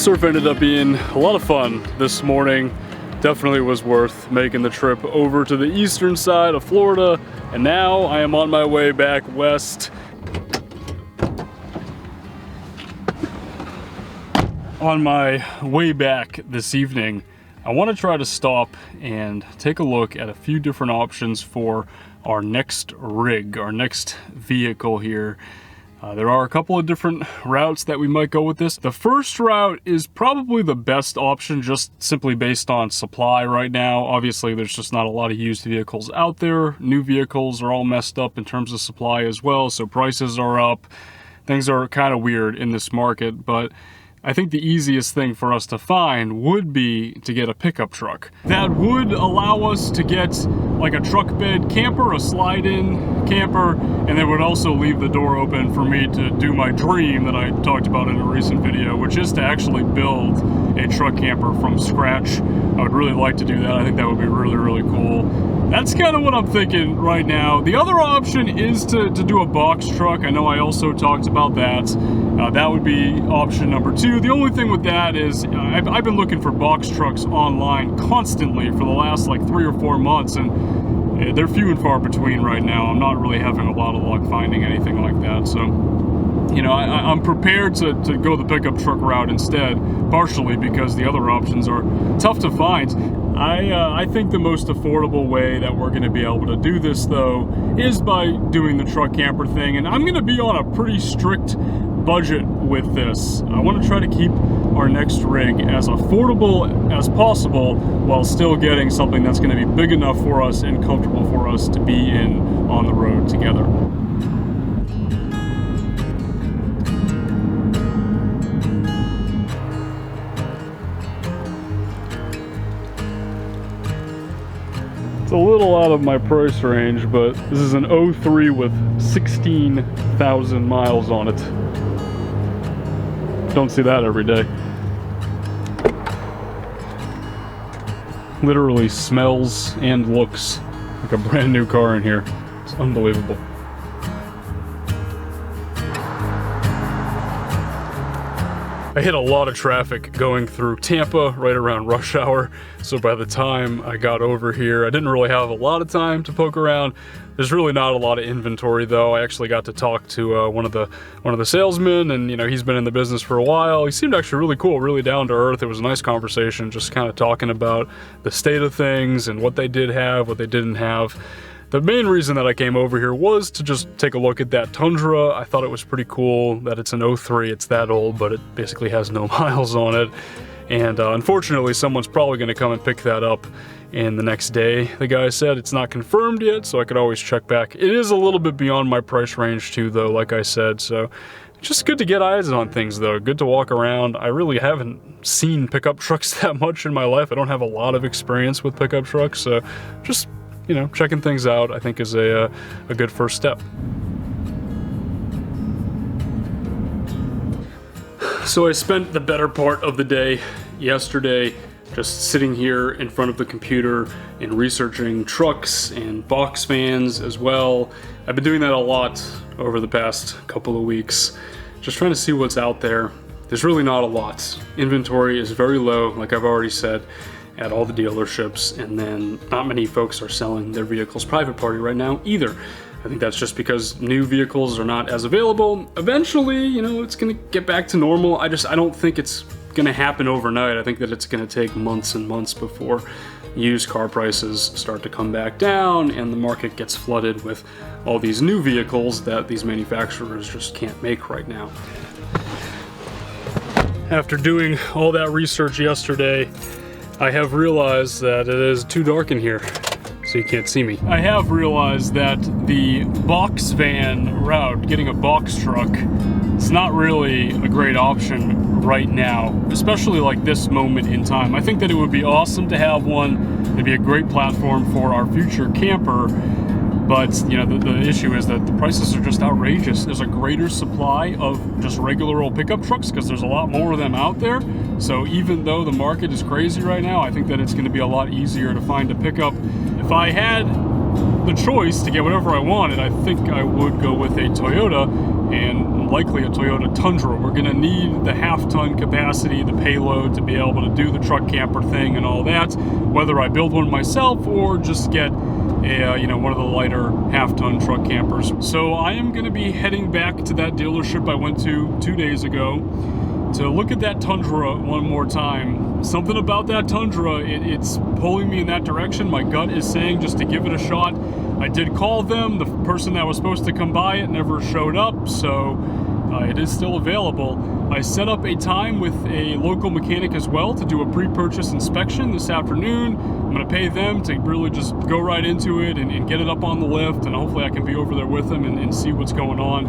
surf ended up being a lot of fun this morning. Definitely was worth making the trip over to the eastern side of Florida, and now I am on my way back west. On my way back this evening, I want to try to stop and take a look at a few different options for our next rig, our next vehicle here. There are a couple of different routes that we might go with this. The first route is probably the best option, just simply based on supply right now. Obviously, there's just not a lot of used vehicles out there. New vehicles are all messed up in terms of supply as well, so prices are up. Things are kind of weird in this market, but I think the easiest thing for us to find would be to get a pickup truck. That would allow us to get like a truck bed camper, a slide-in camper, and it would also leave the door open for me to do my dream that I talked about in a recent video, which is to actually build a truck camper from scratch. I would really like to do that. I think that would be really, really cool. That's kind of what I'm thinking right now. The other option is to do a box truck. I know I also talked about that. That would be option number 2. The only thing with that is I've been looking for box trucks online constantly for the last like 3 or 4 months, and they're few and far between right now. I'm not really having a lot of luck finding anything like that. So, you know, I'm prepared to go the pickup truck route instead, partially because the other options are tough to find. I think the most affordable way that we're going to be able to do this, though, is by doing the truck camper thing, and I'm going to be on a pretty strict budget with this. I want to try to keep our next rig as affordable as possible while still getting something that's going to be big enough for us and comfortable for us to be in on the road together. It's a little out of my price range, but this is an 03 with 16,000 miles on it. Don't see that every day. Literally smells and looks like a brand new car in here. It's unbelievable. I hit a lot of traffic going through Tampa right around rush hour, so by the time I got over here, I didn't really have a lot of time to poke around. There's really not a lot of inventory, though. I actually got to talk to one of the salesmen, and you know, he's been in the business for a while. He seemed actually really cool, really down to earth. It was a nice conversation, just kind of talking about the state of things and what they did have, what they didn't have. The main reason that I came over here was to just take a look at that Tundra. I thought it was pretty cool that it's an 03, it's that old, but it basically has no miles on it. And unfortunately, someone's probably going to come and pick that up in the next day. The guy said it's not confirmed yet, so I could always check back. It is a little bit beyond my price range too, though, like I said, so just good to get eyes on things, though. Good to walk around. I really haven't seen pickup trucks that much in my life. I don't have a lot of experience with pickup trucks, so just, you know, checking things out, I think, is a good first step. So I spent the better part of the day yesterday just sitting here in front of the computer and researching trucks and box vans as well. I've been doing that a lot over the past couple of weeks, just trying to see what's out there. There's really not a lot. Inventory is very low, like I've already said, at all the dealerships, and then not many folks are selling their vehicles private party right now either. I think that's just because new vehicles are not as available. Eventually, you know, it's gonna get back to normal. I don't think it's gonna happen overnight. I think that it's gonna take months and months before used car prices start to come back down and the market gets flooded with all these new vehicles that these manufacturers just can't make right now. After doing all that research yesterday, I have realized that it is too dark in here, so you can't see me. I have realized that the box van route, getting a box truck, is not really a great option right now, especially like this moment in time. I think that it would be awesome to have one. It'd be a great platform for our future camper, but you know, the issue is that the prices are just outrageous. There's a greater supply of just regular old pickup trucks because there's a lot more of them out there. So even though the market is crazy right now, I think that it's going to be a lot easier to find a pickup. If I had the choice to get whatever I wanted, I think I would go with a Toyota and likely a Toyota Tundra. We're gonna need the half-ton capacity, the payload, to be able to do the truck camper thing and all that, whether I build one myself or just get a, you know, one of the lighter half-ton truck campers. So I am gonna be heading back to that dealership I went to 2 days ago to look at that Tundra one more time. Something about that Tundra, it's pulling me in that direction. My gut is saying just to give it a shot. I did call them. The person that was supposed to come by it never showed up, so it is still available. I set up a time with a local mechanic as well to do a pre-purchase inspection this afternoon. I'm gonna pay them to really just go right into it and get it up on the lift, and hopefully I can be over there with them and see what's going on.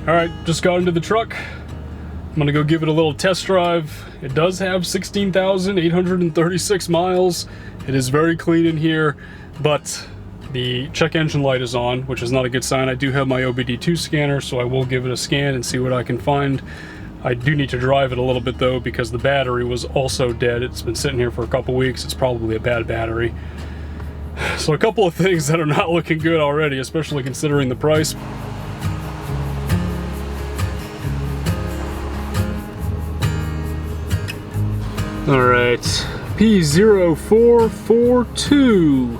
All right, just got into the truck. I'm gonna go give it a little test drive. It does have 16,836 miles. It is very clean in here, but the check engine light is on, which is not a good sign. I do have my OBD2 scanner, so I will give it a scan and see what I can find. I do need to drive it a little bit though, because the battery was also dead. It's been sitting here for a couple weeks. It's probably a bad battery. So a couple of things that are not looking good already, especially considering the price. All right, P0442,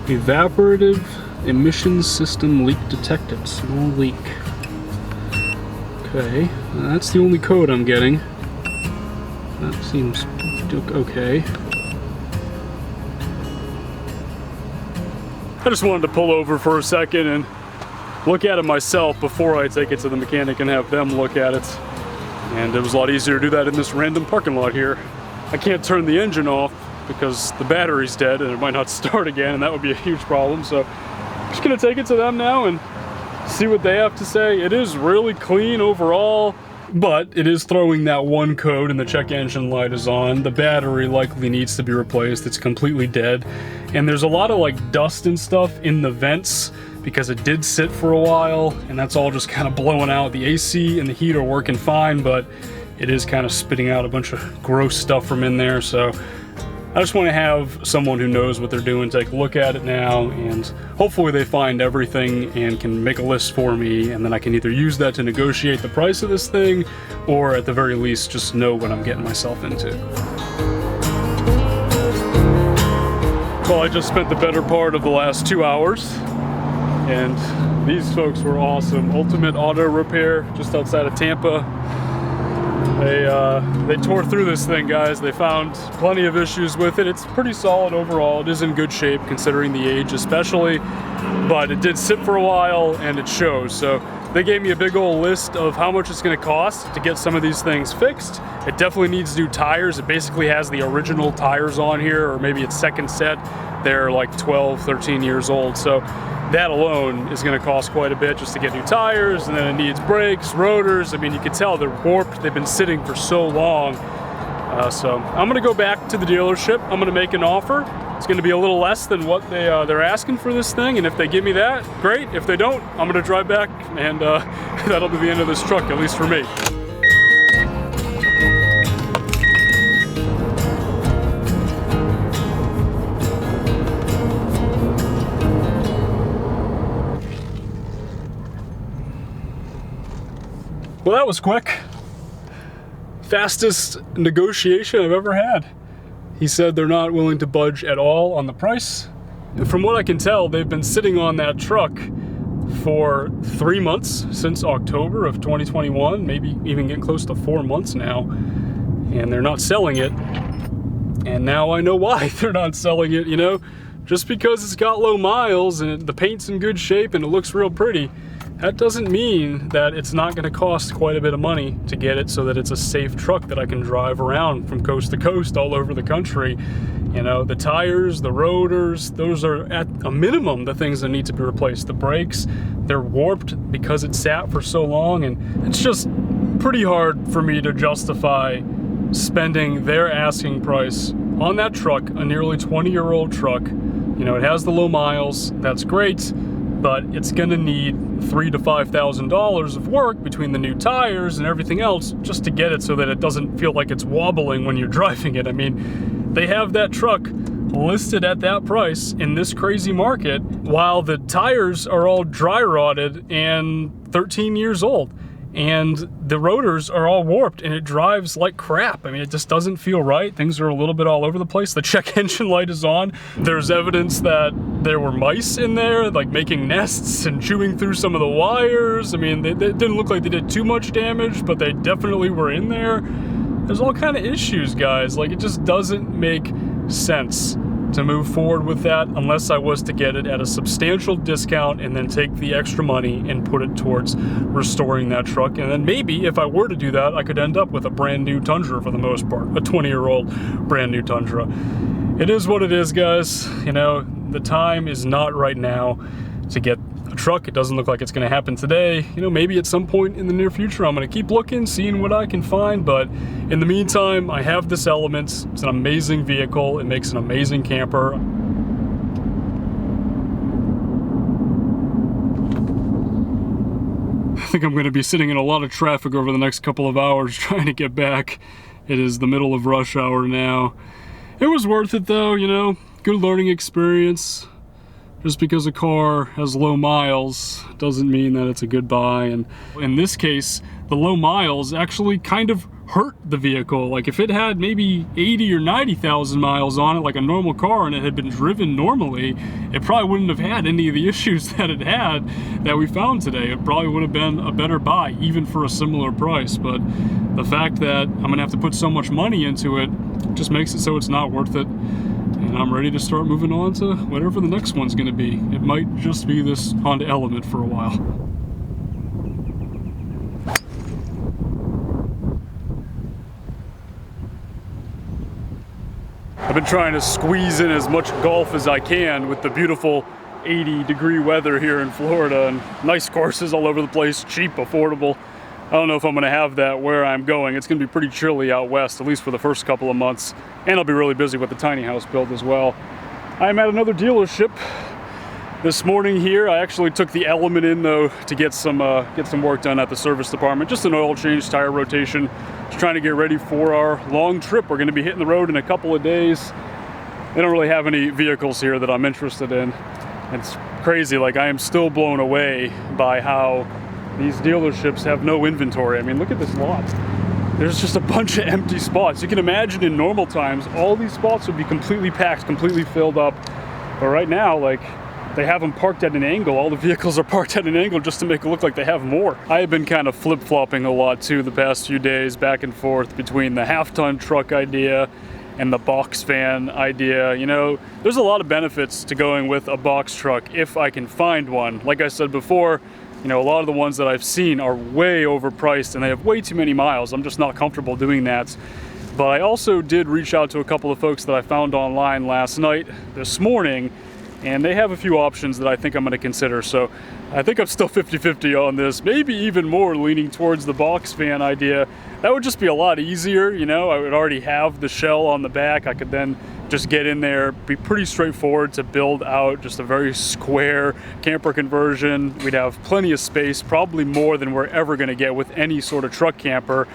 evaporative emissions system leak detected, small leak. Okay, that's the only code I'm getting. That seems okay. I just wanted to pull over for a second and look at it myself before I take it to the mechanic and have them look at it. And it was a lot easier to do that in this random parking lot here. I can't turn the engine off because the battery's dead and it might not start again, and that would be a huge problem. So I'm just gonna take it to them now and see what they have to say. It is really clean overall, but it is throwing that one code and the check engine light is on. The battery likely needs to be replaced. It's completely dead. And there's a lot of like dust and stuff in the vents because it did sit for a while, and that's all just kind of blowing out. The AC and the heat are working fine, but it is kind of spitting out a bunch of gross stuff from in there. So I just want to have someone who knows what they're doing take a look at it now, and hopefully they find everything and can make a list for me, and then I can either use that to negotiate the price of this thing, or at the very least just know what I'm getting myself into. Well, I just spent the better part of the last 2 hours, and these folks were awesome. Ultimate Auto Repair, just outside of Tampa. They tore through this thing, guys. They found plenty of issues with it. It's pretty solid overall. It is in good shape considering the age especially, but it did sit for a while and it shows. So they gave me a big old list of how much it's gonna cost to get some of these things fixed. It definitely needs new tires. It basically has the original tires on here, or maybe its second set. They're like 12, 13 years old. So that alone is going to cost quite a bit just to get new tires, and then it needs brakes, rotors. I mean, you can tell they're warped. They've been sitting for so long. So I'm going to go back to the dealership. I'm going to make an offer. It's going to be a little less than what they're asking for this thing, and if they give me that, great. If they don't, I'm going to drive back, and that'll be the end of this truck, at least for me. Well, that was quick. Fastest negotiation I've ever had. He said they're not willing to budge at all on the price. And from what I can tell, they've been sitting on that truck for 3 months, since October of 2021, maybe even getting close to 4 months now, and they're not selling it. And now I know why they're not selling it, you know? Just because it's got low miles and the paint's in good shape and it looks real pretty, that doesn't mean that it's not going to cost quite a bit of money to get it so that it's a safe truck that I can drive around from coast to coast all over the country. You know, the tires, the rotors, those are at a minimum the things that need to be replaced. The brakes, they're warped because it sat for so long, and it's just pretty hard for me to justify spending their asking price on that truck, a nearly 20-year-old truck. You know, it has the low miles, that's great, but it's gonna need $3,000 to $5,000 of work between the new tires and everything else just to get it so that it doesn't feel like it's wobbling when you're driving it. I mean, they have that truck listed at that price in this crazy market, while the tires are all dry rotted and 13 years old. And the rotors are all warped and it drives like crap. I mean, it just doesn't feel right. Things are a little bit all over the place. The check engine light is on. There's evidence that there were mice in there, like making nests and chewing through some of the wires. I mean, they didn't look like they did too much damage, but they definitely were in there. There's all kind of issues, guys. Like, it just doesn't make sense to move forward with that unless I was to get it at a substantial discount and then take the extra money and put it towards restoring that truck. And then maybe if I were to do that, I could end up with a brand new Tundra for the most part, a 20-year-old brand new Tundra. It is what it is, guys. You know, the time is not right now to get a truck. It doesn't look like it's going to happen today. You know, maybe at some point in the near future I'm going to keep looking, seeing what I can find, but in the meantime I have this Element. It's an amazing vehicle. It makes an amazing camper. I think I'm going to be sitting in a lot of traffic over the next couple of hours trying to get back. It is the middle of rush hour now. It was worth it though, you know, good learning experience. Just because a car has low miles doesn't mean that it's a good buy. And in this case, the low miles actually kind of hurt the vehicle. Like if it had maybe 80 or 90,000 miles on it, like a normal car, and it had been driven normally, it probably wouldn't have had any of the issues that it had that we found today. It probably would have been a better buy, even for a similar price. But the fact that I'm gonna have to put so much money into it just makes it so it's not worth it. And I'm ready to start moving on to whatever the next one's going to be. It might just be this Honda Element for a while. I've been trying to squeeze in as much golf as I can with the beautiful 80-degree weather here in Florida, and nice courses all over the place, cheap, affordable. I don't know if I'm going to have that where I'm going. It's going to be pretty chilly out west, at least for the first couple of months. And I'll be really busy with the tiny house build as well. I'm at another dealership this morning here. I actually took the Element in though to get some work done at the service department. Just an oil change, tire rotation. Just trying to get ready for our long trip. We're going to be hitting the road in a couple of days. They don't really have any vehicles here that I'm interested in. It's crazy. Like, I am still blown away by how these dealerships have no inventory. I mean, look at this lot. There's just a bunch of empty spots. You can imagine in normal times, all these spots would be completely packed, completely filled up. But right now, like, they have them parked at an angle. All the vehicles are parked at an angle just to make it look like they have more. I have been kind of flip-flopping a lot too the past few days, back and forth between the half-ton truck idea and the box van idea. You know, there's a lot of benefits to going with a box truck if I can find one. Like I said before, you know, a lot of the ones that I've seen are way overpriced and they have way too many miles. I'm just not comfortable doing that. But I also did reach out to a couple of folks that I found online last night, this morning, and they have a few options that I think I'm going to consider. So I think I'm still 50-50 on this, maybe even more leaning towards the box van idea. That would just be a lot easier, you know. I would already have the shell on the back. I could then just get in there, be pretty straightforward to build out just a very square camper conversion. We'd have plenty of space, probably more than we're ever going to get with any sort of truck camper.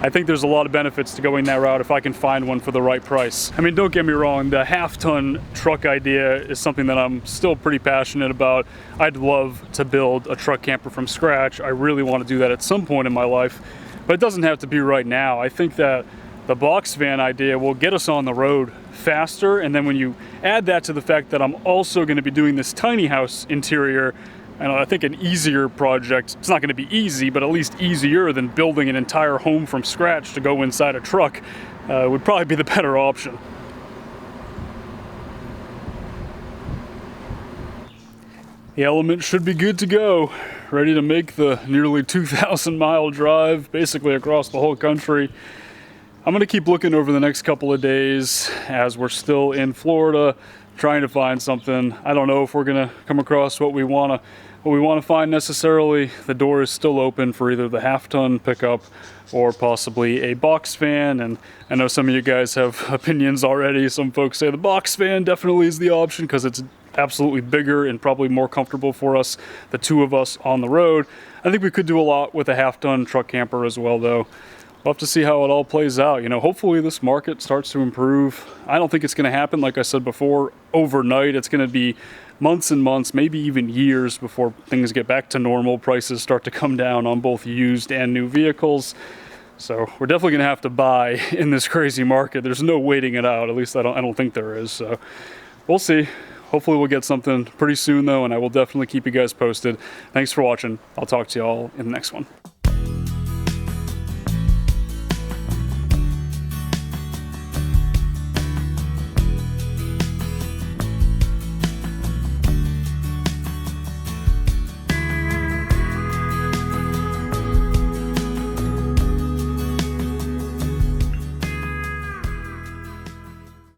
I think there's a lot of benefits to going that route if I can find one for the right price. I mean, don't get me wrong, the half-ton truck idea is something that I'm still pretty passionate about. I'd love to build a truck camper from scratch. I really want to do that at some point in my life, but it doesn't have to be right now. I think that the box van idea will get us on the road faster, and then when you add that to the fact that I'm also going to be doing this tiny house interior, and I think an easier project, it's not going to be easy, but at least easier than building an entire home from scratch to go inside a truck, would probably be the better option. The Element should be good to go, ready to make the nearly 2,000 mile drive basically across the whole country. I'm going to keep looking over the next couple of days as we're still in Florida, trying to find something. I don't know if we're going to come across what we want to find necessarily. The door is still open for either the half-ton pickup or possibly a box van, and I know some of you guys have opinions already. Some folks say the box van definitely is the option because it's absolutely bigger and probably more comfortable for us, the two of us on the road. I think we could do a lot with a half-ton truck camper as well though. we'll have to see how it all plays out. You know, hopefully this market starts to improve. I don't think it's going to happen, like I said before, overnight. It's going to be months and months, maybe even years before things get back to normal. Prices start to come down on both used and new vehicles. So we're definitely going to have to buy in this crazy market. There's no waiting it out. At least I don't think there is. So we'll see. Hopefully we'll get something pretty soon though, and I will definitely keep you guys posted. Thanks for watching. I'll talk to you all in the next one.